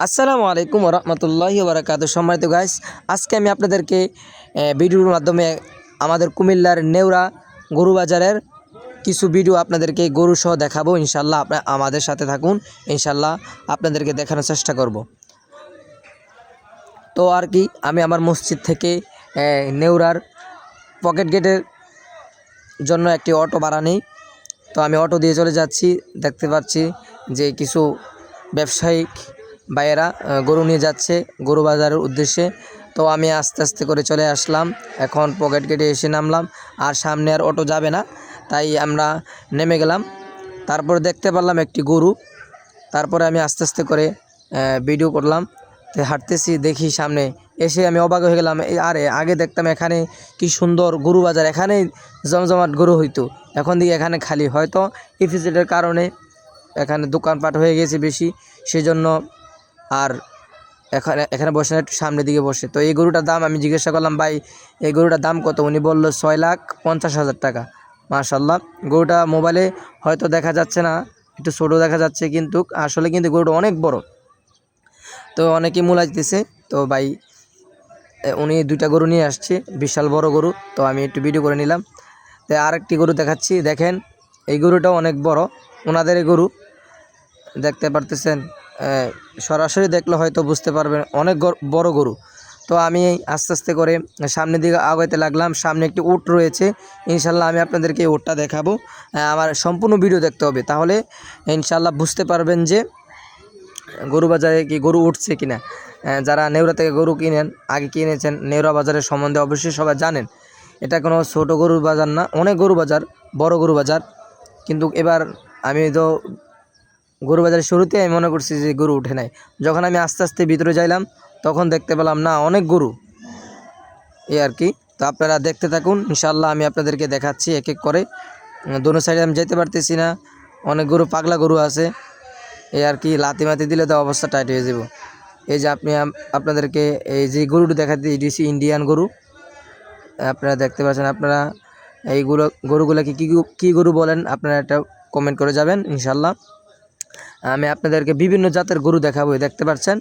আসসালামু আলাইকুম রহমতুল্লাহি বারাকাতুহু। সম্মানিত গাইস, আজকে আমি আপনাদেরকে ভিডিওর মাধ্যমে আমাদের কুমিল্লার নেউরা গরু বাজারের কিছু ভিডিও আপনাদেরকে গরু সহ দেখাবো। ইনশাল্লাহ আপনারা আমাদের সাথে থাকুন, ইনশাল্লাহ আপনাদেরকে দেখানোর চেষ্টা করব। তো আর কি, আমি আমার মসজিদ থেকে নেউরার পকেট গেটের জন্য একটি অটো ভাড়া নিই। তো আমি অটো দিয়ে চলে যাচ্ছি। দেখতে পাচ্ছি যে কিছু ব্যবসায়িক ভাইয়েরা গরু নিয়ে যাচ্ছে গরু বাজারের উদ্দেশ্যে। তো আমি আস্তে আস্তে করে চলে আসলাম, এখন পকেট গেটে এসে নামলাম। আর সামনে আর অটো যাবে না, তাই আমরা নেমে গেলাম। তারপরে দেখতে পারলাম একটি গরু। তারপরে আমি আস্তে আস্তে করে ভিডিও করলাম। তো হাঁটতেছি, দেখি সামনে এসে আমি অবাক হয়ে গেলাম। আরে আগে দেখতাম এখানে কি সুন্দর গরু বাজার, এখানেই জমজমাট গরু হইতো। এখন দিকে এখানে খালি, হয়তো ইফিসিডের কারণে এখানে দোকানপাট হয়ে গেছে বেশি, সেজন্য আর এখানে বসে না, একটু সামনের দিকে বসে। তো এই গরুটার দাম আমি জিজ্ঞাসা করলাম, ভাই এই গরুটার দাম কত? উনি বললো 6,50,000 টাকা। মাশাল্লাহ, গরুটা মোবাইলে হয়তো দেখা যাচ্ছে না, একটু ছোটো দেখা যাচ্ছে, কিন্তু আসলে কিন্তু গরুটা অনেক বড়। তো অনেকে মূলা দিতেছে। তো ভাই উনি দুইটা গরু নিয়ে আসছে, বিশাল বড় গরু। তো আমি একটু ভিডিও করে নিলাম। তো আরেকটি গরু দেখাচ্ছি, দেখেন এই গরুটাও অনেক বড়। ওনাদের এই গরু দেখতে পারতেছেন, সরাসরি দেখলে হয়তো বুঝতে পারবেন অনেক বড় গরু। তো আমি আস্তে আস্তে করে সামনের দিকে আগাইতে লাগলাম। সামনে একটি উট রয়েছে, ইনশাল্লাহ আমি আপনাদেরকে এই উটটা দেখাবো। আমার সম্পূর্ণ ভিডিও দেখতে হবে, তাহলে ইনশাল্লাহ বুঝতে পারবেন যে গরু বাজারে কি গরু উঠছে কিনা। যারা নেউরা থেকে গরু কিনেন, আগে কিনেছেন, নেউরা বাজারের সম্বন্ধে অবশ্যই সবাই জানেন। এটা কোনো ছোটো গরুর বাজার না, অনেক গরু বাজার, বড় গরু বাজার। কিন্তু এবার আমি তো গরু বাজারের শুরুতে আমি মনে করছি যে গরু উঠে নাই। যখন আমি আস্তে আস্তে ভিতরে যাইলাম, তখন দেখতে পেলাম না, অনেক গরু, এই আর কি। তো আপনারা দেখতে থাকুন, ইনশাল্লাহ আমি আপনাদেরকে দেখাচ্ছি এক এক করে। দোনো সাইডে আমি যেতে পারতেছি না, অনেক গরু, পাগলা গরু আছে, এই আর কি। লাতি মাতি দিলে তো অবস্থা টাইট হয়ে যাব। এই যে আপনাদেরকে এই যে গরুটি দেখাতে, এটি হচ্ছে ইন্ডিয়ান গরু। আপনারা দেখতে পাচ্ছেন। আপনারা গরুগুলোকে কী গরু বলেন, আপনারা একটা কমেন্ট করে যাবেন। ইনশাল্লাহ আমি আপনাদেরকে বিভিন্ন জাতের গরু দেখাবো, দেখতে পাচ্ছেন।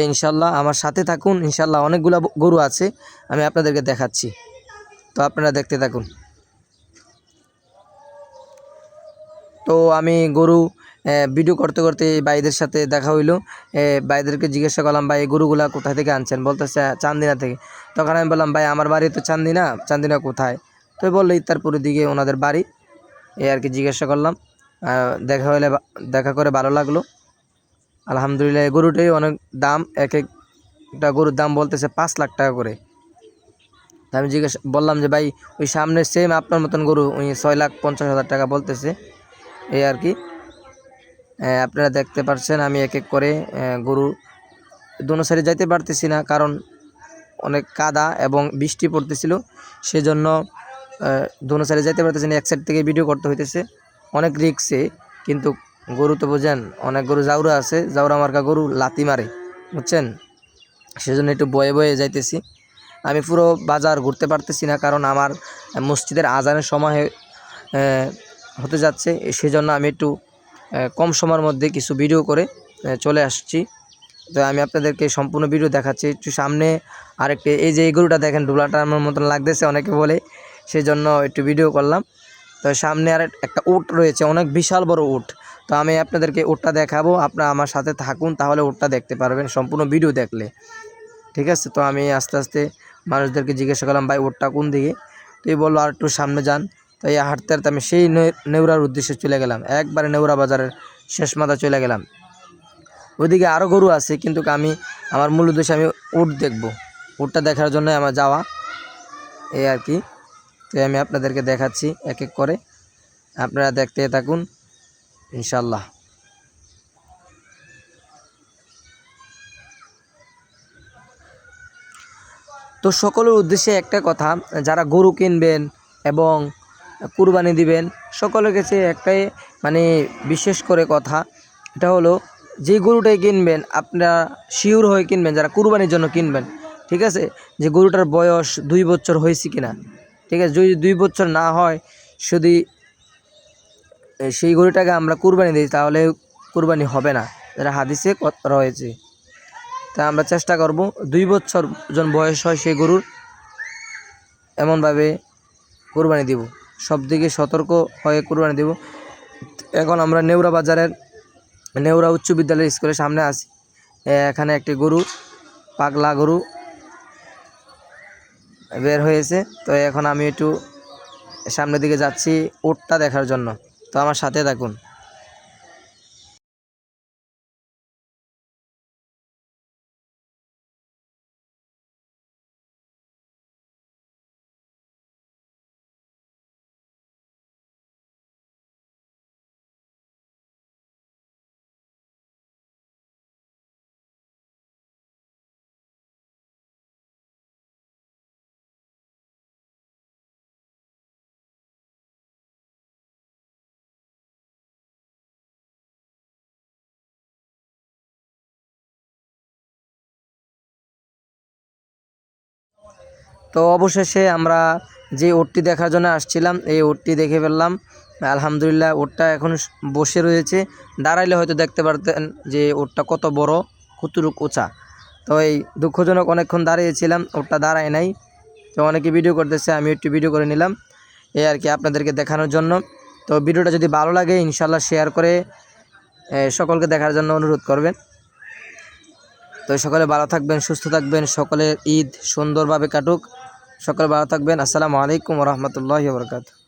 ইনশাল্লাহ আমার সাথে থাকুন, ইনশাল্লাহ অনেকগুলো গরু আছে, আমি আপনাদেরকে দেখাচ্ছি। তো আপনারা দেখতে থাকুন। তো আমি গরু ভিডিও করতে করতে এই ভাইদের সাথে দেখা হইলো। ভাইদেরকে জিজ্ঞাসা করলাম, ভাই এই গরুগুলা কোথা থেকে আনছেন? বলতেছে চান্দিনা থেকে। তখন আমি বললাম, ভাই আমার বাড়ি তো চান্দিনা, চান্দিনা কোথায়? তো বললো ইত্তারপুরের দিকে ওনাদের বাড়ি, এই আর কি। জিজ্ঞাসা করলাম, দেখা করে ভালো লাগলো। আলহামদুলিল্লাহ, এই গরুটাই অনেক দাম, এক একটা গরুর দাম বলতেছে 5 লাখ টাকা করে। আমি বললাম যে ভাই ওই সামনে সেম আপনার মতন গরু ওই 6,50,000 টাকা বলতেছে, এই আর কি। আপনারা দেখতে পাচ্ছেন আমি এক এক করে গরু দোনো সাইডে যাইতে পারতেছি না, কারণ অনেক কাদা এবং বৃষ্টি পড়তেছিল, সেজন্য দোনো সাইডে যাইতে পারতেছি না, এক সাইড থেকে ভিডিও করতে হইতেছে, অনেক রিক্সে। কিন্তু গরু তো বোঝেন, অনেক গরু জাউরা আছে, জাউরা মার্কা গরু লাতি মারে, বুঝছেন, সেজন্য একটু বয়ে বয়ে যাইতেছি। আমি পুরো বাজার ঘুরতে পারতেছি না, কারণ আমার মসজিদের আজানের সময় হতে যাচ্ছে, সেজন্য আমি একটু কম সময়ের মধ্যে কিছু ভিডিও করে চলে আসছি। তো আমি আপনাদেরকে সম্পূর্ণ ভিডিও দেখাচ্ছি। একটু সামনে আরেকটি, এই যে এই গরুটা দেখেন, ডোলাটা আমার মতন লাগতেছে অনেকে বলে, সেই জন্য একটু ভিডিও করলাম। তো সামনে আর একটা উট রয়েছে, অনেক বিশাল বড় উট। তো আমি আপনাদেরকে উটটা দেখাবো, আপনারা আমার সাথে থাকুন, তাহলে উটটা দেখতে পারবেন সম্পূর্ণ ভিডিও দেখলে, ঠিক আছে। তো আমি আস্তে আস্তে মানুষদেরকে জিজ্ঞাসা করলাম, ভাই উটটা কোন দিকে? তো এই বললো আর একটু সামনে যান। তো এই হাঁটতে হাঁটতে আমি সেই নেউরার উদ্দেশ্যে চলে গেলাম, একবারে নেউরা বাজারের শেষ মাথা চলে গেলাম। ওইদিকে আরও গরু আছে, কিন্তু আমার মূল উদ্দেশ্যে আমি উট দেখব, উটটা দেখার জন্য আমার যাওয়া, এই আর কি। তো আমি আপনাদেরকে দেখাচ্ছি এক এক করে, আপনারা দেখতে থাকুন ইনশাল্লাহ। তো সকলের উদ্দেশ্যে একটা কথা, যারা গরু কিনবেন এবং কুরবানি দিবেন, সকলের কাছে একটাই মানে বিশেষ করে কথা, এটা হলো যে গরুটাই কিনবেন আপনারা শিওর হয়ে কিনবেন, যারা কুরবানির জন্য কিনবেন, ঠিক আছে, যে গরুটার বয়স 2 বছর হয়েছে কিনা, ঠিক আছে। যদি 2 বছর না হয়, যদি সেই গরুটাকে আমরা কুরবানি দিই, তাহলে কুরবানি হবে না, যেটা হাদিসে রয়েছে। তা আমরা চেষ্টা করব 2 বছর জন বয়স হয় সেই গরুর এমনভাবে কুরবানি দিব, সব দিকে সতর্ক হয়ে কুরবানি দিব। এখন আমরা নেউরা বাজারের নেউরা উচ্চ বিদ্যালয় স্কুলের সামনে আছি। এখানে একটি গরু, পাগলা গরু বের হয়েছে। তো এখন আমি একটু সামনের দিকে যাচ্ছি উটটা দেখার জন্য। তো আমার সাথে থাকুন। তো অবশেষে আমরা যে উটটি দেখার জন্য আসছিলাম এই উটটি দেখে ফেললাম। আলহামদুলিল্লাহ উটটা এখন বসে রয়েছে। দাঁড়াইলে হয়তো দেখতে পারতেন যে উটটা কত বড়, কতটুক উঁচা। তো এই দুঃখজনক অনেকক্ষণ দাঁড়িয়েছিলাম, উটটা দাঁড়ায় নাই। তো অনেকে ভিডিও করতেছে, আমি একটু ভিডিও করে নিলাম এই আর কি আপনাদেরকে দেখানোর জন্য। তো ভিডিওটা যদি ভালো লাগে ইনশাল্লাহ শেয়ার করে সকলকে দেখার জন্য অনুরোধ করবেন। তো সকলে ভালো থাকবেন, সুস্থ থাকবেন, সকলের ঈদ সুন্দরভাবে কাটুক। সকলে ভালো থাকবেন। আসসালামু আলাইকুম ওয়া রাহমাতুল্লাহি ওয়া বারাকাতুহু।